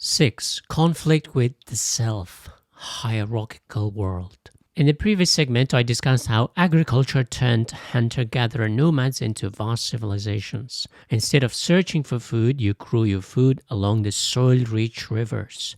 6. Conflict with the self, hierarchical world. In the previous segment, I discussed how agriculture turned hunter-gatherer nomads into vast civilizations. Instead of searching for food, you grew your food along the soil-rich rivers.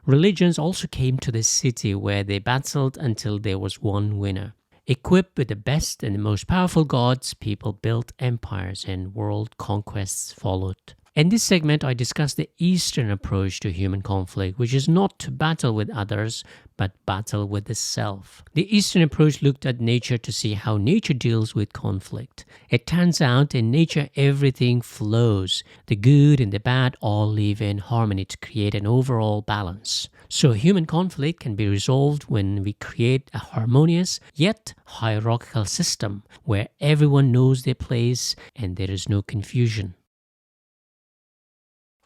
Religions also came to the city where they battled until there was one winner. Equipped with the best and the most powerful gods, people built empires and world conquests followed. In this segment, I discuss the Eastern approach to human conflict, which is not to battle with others, but battle with the self. The Eastern approach looked at nature to see how nature deals with conflict. It turns out in nature everything flows. The good and the bad all live in harmony to create an overall balance. So human conflict can be resolved when we create a harmonious yet hierarchical system where everyone knows their place and there is no confusion.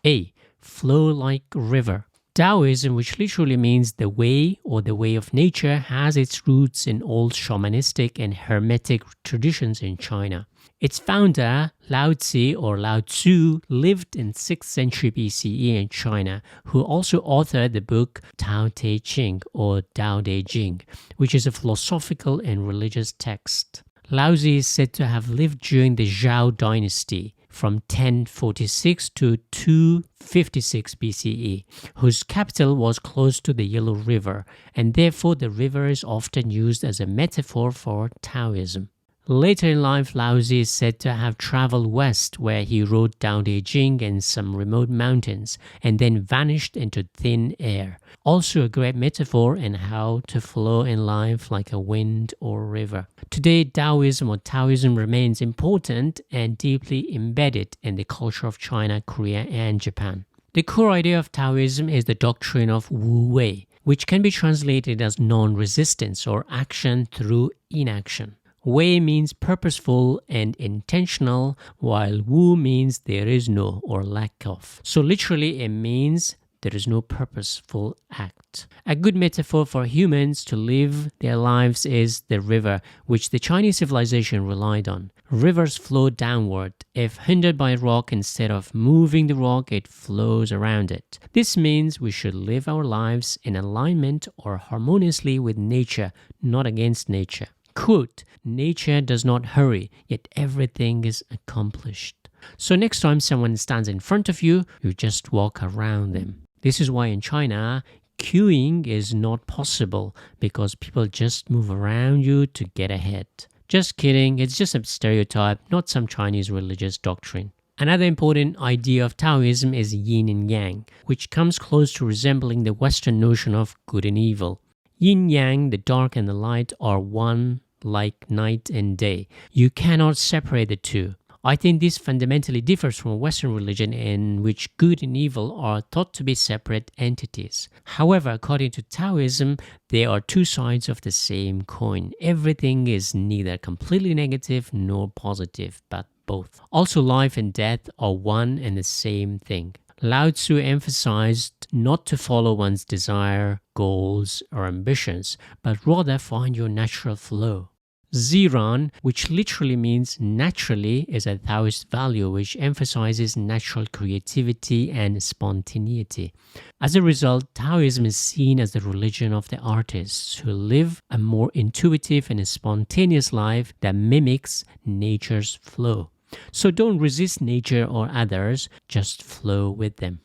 A. Flow like river. Daoism, which literally means the way or the way of nature, has its roots in old shamanistic and hermetic traditions in China. Its founder, Lao Tzu or Lao Tzu, lived in 6th century BCE in China, who also authored the book Tao Te Ching or Tao Te Ching, which is a philosophical and religious text. Lao Tzu is said to have lived during the Zhao dynasty, from 1046 to 256 BCE, whose capital was close to the Yellow River, and therefore the river is often used as a metaphor for Taoism. Later in life, Lao Tzu is said to have traveled west, where he wrote Tao Te Ching in some remote mountains, and then vanished into thin air. Also a great metaphor in how to flow in life like a wind or river. Today, Daoism or Taoism remains important and deeply embedded in the culture of China, Korea, and Japan. The core idea of Taoism is the doctrine of Wu Wei, which can be translated as non-resistance or action through inaction. Wei means purposeful and intentional, while Wu means there is no or lack of. So literally it means there is no purposeful act. A good metaphor for humans to live their lives is the river, which the Chinese civilization relied on. Rivers flow downward. If hindered by a rock, instead of moving the rock, it flows around it. This means we should live our lives in alignment or harmoniously with nature, not against nature. Quote, nature does not hurry, yet everything is accomplished. So next time someone stands in front of you, you just walk around them. This is why in China, queuing is not possible because people just move around you to get ahead. Just kidding, it's just a stereotype, not some Chinese religious doctrine. Another important idea of Taoism is yin and yang, which comes close to resembling the Western notion of good and evil. Yin-yang, the dark and the light, are one like night and day. You cannot separate the two. I think this fundamentally differs from Western religion in which good and evil are thought to be separate entities. However, according to Taoism, there are two sides of the same coin. Everything is neither completely negative nor positive, but both. Also, life and death are one and the same thing. Lao Tzu emphasized not to follow one's desire, goals, or ambitions, but rather find your natural flow. Ziran, which literally means naturally, is a Taoist value which emphasizes natural creativity and spontaneity. As a result, Taoism is seen as the religion of the artists who live a more intuitive and spontaneous life that mimics nature's flow. So don't resist nature or others, just flow with them.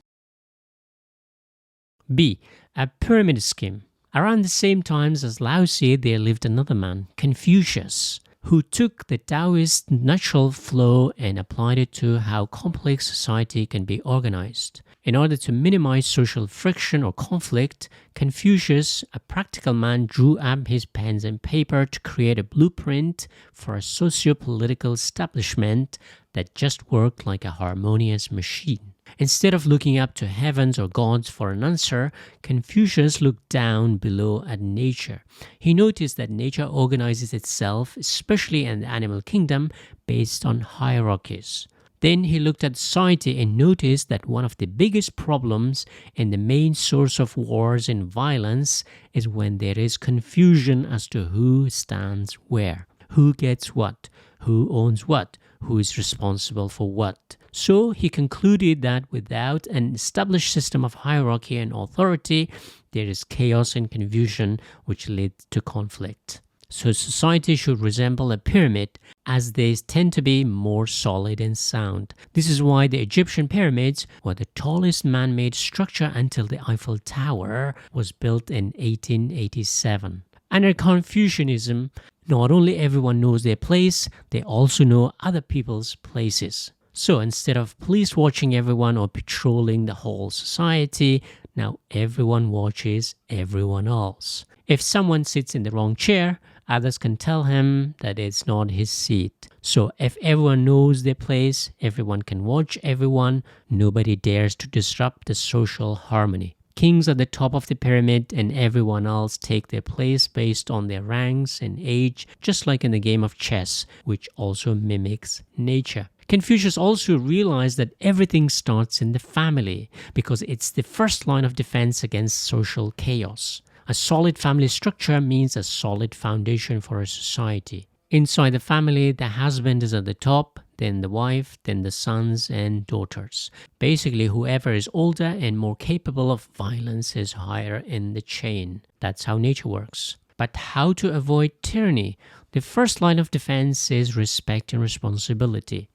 B. A pyramid scheme. Around the same times as Lao Tzu, there lived another man, Confucius, who took the Taoist natural flow and applied it to how complex society can be organized. In order to minimize social friction or conflict, Confucius, a practical man, drew up his pens and paper to create a blueprint for a socio-political establishment that just worked like a harmonious machine. Instead of looking up to heavens or gods for an answer, Confucius looked down below at nature. He noticed that nature organizes itself, especially in the animal kingdom, based on hierarchies. Then he looked at society and noticed that one of the biggest problems and the main source of wars and violence is when there is confusion as to who stands where, who gets what, who owns what, who is responsible for what. So he concluded that without an established system of hierarchy and authority, there is chaos and confusion which lead to conflict. So society should resemble a pyramid, as they tend to be more solid and sound. This is why the Egyptian pyramids were the tallest man-made structure until the Eiffel Tower was built in 1887. Under Confucianism, not only everyone knows their place, they also know other people's places. So instead of police watching everyone or patrolling the whole society, now everyone watches everyone else. If someone sits in the wrong chair, others can tell him that it's not his seat. So if everyone knows their place, everyone can watch everyone, nobody dares to disrupt the social harmony. Kings are the top of the pyramid and everyone else take their place based on their ranks and age, just like in the game of chess, which also mimics nature. Confucius also realized that everything starts in the family because it's the first line of defense against social chaos. A solid family structure means a solid foundation for a society. Inside the family, the husband is at the top, then the wife, then the sons and daughters. Basically, whoever is older and more capable of violence is higher in the chain. That's how nature works. But how to avoid tyranny? The first line of defense is respect and responsibility.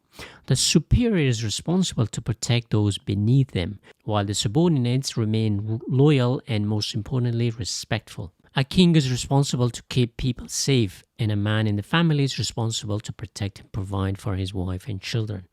The superior is responsible to protect those beneath them, while the subordinates remain loyal and, most importantly, respectful. A king is responsible to keep people safe, and a man in the family is responsible to protect and provide for his wife and children.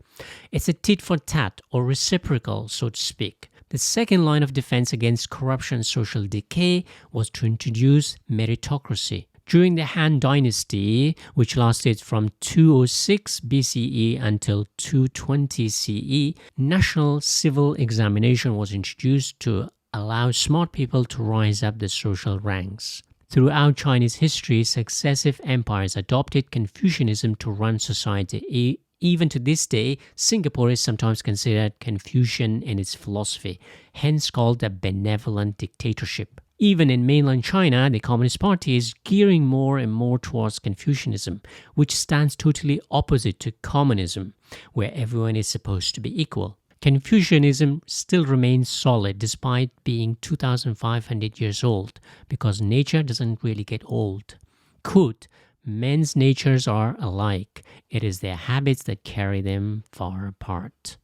It's a tit for tat, or reciprocal, so to speak. The second line of defense against corruption and social decay was to introduce meritocracy. During the Han Dynasty, which lasted from 206 BCE until 220 CE, national civil examination was introduced to allow smart people to rise up the social ranks. Throughout Chinese history, successive empires adopted Confucianism to run society. Even to this day, Singapore is sometimes considered Confucian in its philosophy, hence called a benevolent dictatorship. Even in mainland China, the Communist Party is gearing more and more towards Confucianism, which stands totally opposite to communism, where everyone is supposed to be equal. Confucianism still remains solid despite being 2,500 years old, because nature doesn't really get old. Quote, men's natures are alike. It is their habits that carry them far apart.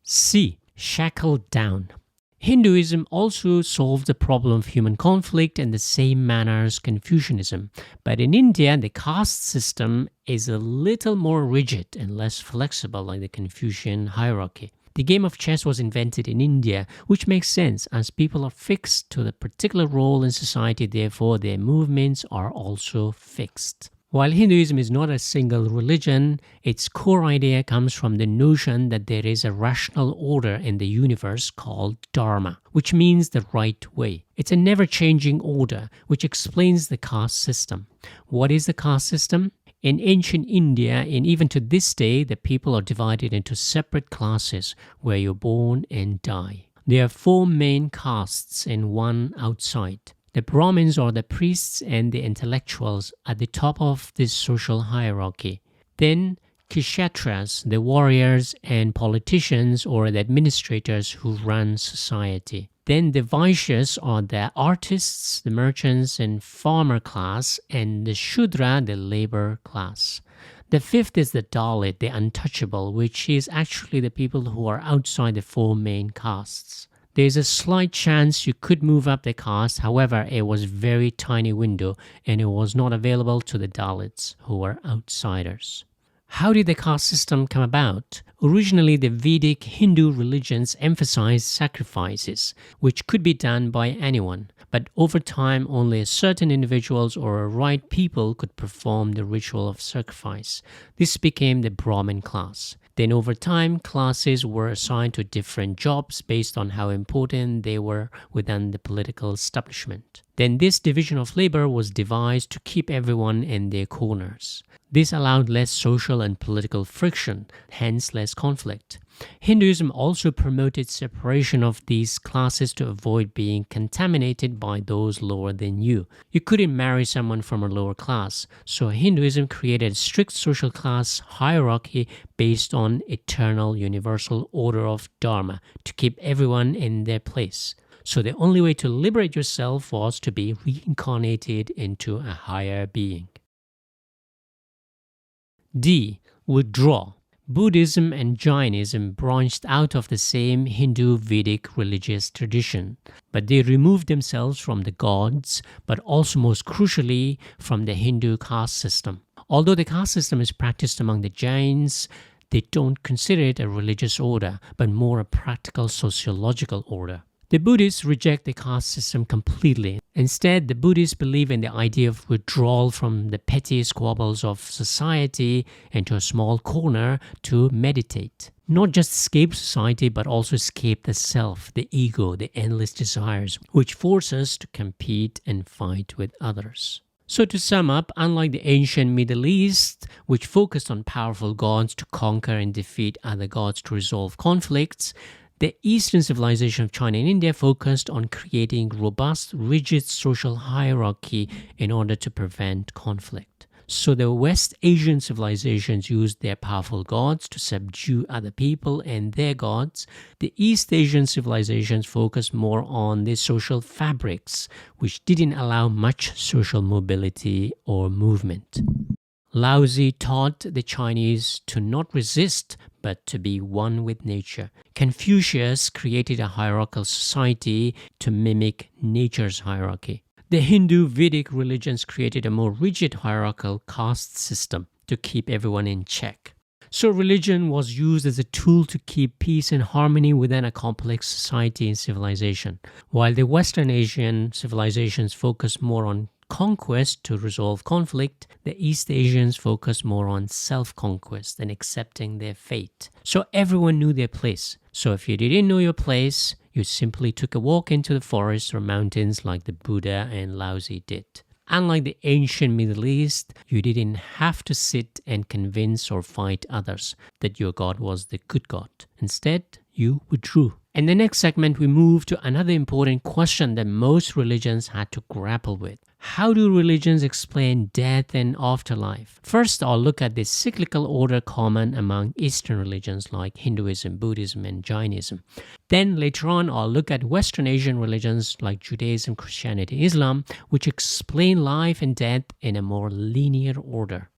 C. Shackled down. Hinduism also solved the problem of human conflict in the same manner as Confucianism, but in India, the caste system is a little more rigid and less flexible like the Confucian hierarchy. The game of chess was invented in India, which makes sense as people are fixed to the particular role in society, therefore their movements are also fixed. While Hinduism is not a single religion, its core idea comes from the notion that there is a rational order in the universe called Dharma, which means the right way. It's a never-changing order, which explains the caste system. What is the caste system? In ancient India, and even to this day, the people are divided into separate classes where you're born and die. There are 4 main castes and 1 outside. The Brahmins are the priests and the intellectuals at the top of this social hierarchy. Then Kshatriyas, the warriors and politicians or the administrators who run society. Then the Vaishyas are the artists, the merchants and farmer class, and the Shudra, the labor class. The 5th is the Dalit, the untouchable, which is actually the people who are outside the 4 main castes. There's a slight chance you could move up the caste, however, it was a very tiny window and it was not available to the Dalits, who were outsiders. How did the caste system come about? Originally, the Vedic Hindu religions emphasized sacrifices, which could be done by anyone. But over time, only certain individuals or right people could perform the ritual of sacrifice. This became the Brahmin class. Then over time, classes were assigned to different jobs based on how important they were within the political establishment. Then this division of labor was devised to keep everyone in their corners. This allowed less social and political friction, hence less conflict. Hinduism also promoted separation of these classes to avoid being contaminated by those lower than you. You couldn't marry someone from a lower class, so Hinduism created a strict social class hierarchy based on eternal universal order of Dharma to keep everyone in their place. So the only way to liberate yourself was to be reincarnated into a higher being. D. Withdrawal. Buddhism and Jainism branched out of the same Hindu Vedic religious tradition, but they removed themselves from the gods, but also most crucially from the Hindu caste system. Although the caste system is practiced among the Jains, they don't consider it a religious order, but more a practical sociological order. The Buddhists reject the caste system completely. Instead, the Buddhists believe in the idea of withdrawal from the petty squabbles of society into a small corner to meditate. Not just escape society, but also escape the self, the ego, the endless desires, which force us to compete and fight with others. So to sum up, unlike the ancient Middle East, which focused on powerful gods to conquer and defeat other gods to resolve conflicts, the Eastern civilization of China and India focused on creating robust, rigid social hierarchy in order to prevent conflict. So the West Asian civilizations used their powerful gods to subdue other people and their gods. The East Asian civilizations focused more on the social fabrics, which didn't allow much social mobility or movement. Laozi taught the Chinese to not resist, but to be one with nature. Confucius created a hierarchical society to mimic nature's hierarchy. The Hindu Vedic religions created a more rigid hierarchical caste system to keep everyone in check. So religion was used as a tool to keep peace and harmony within a complex society and civilization, while the Western Asian civilizations focused more on conquest to resolve conflict. The East Asians focused more on self-conquest and accepting their fate. So everyone knew their place. So if you didn't know your place, you simply took a walk into the forest or mountains like the Buddha and Laozi did. Unlike the ancient Middle East, you didn't have to sit and convince or fight others that your God was the good God. Instead, you withdrew. In the next segment, we move to another important question that most religions had to grapple with. How do religions explain death and afterlife? First, I'll look at the cyclical order common among Eastern religions like Hinduism, Buddhism, and Jainism. Then later on, I'll look at Western Asian religions like Judaism, Christianity, Islam, which explain life and death in a more linear order.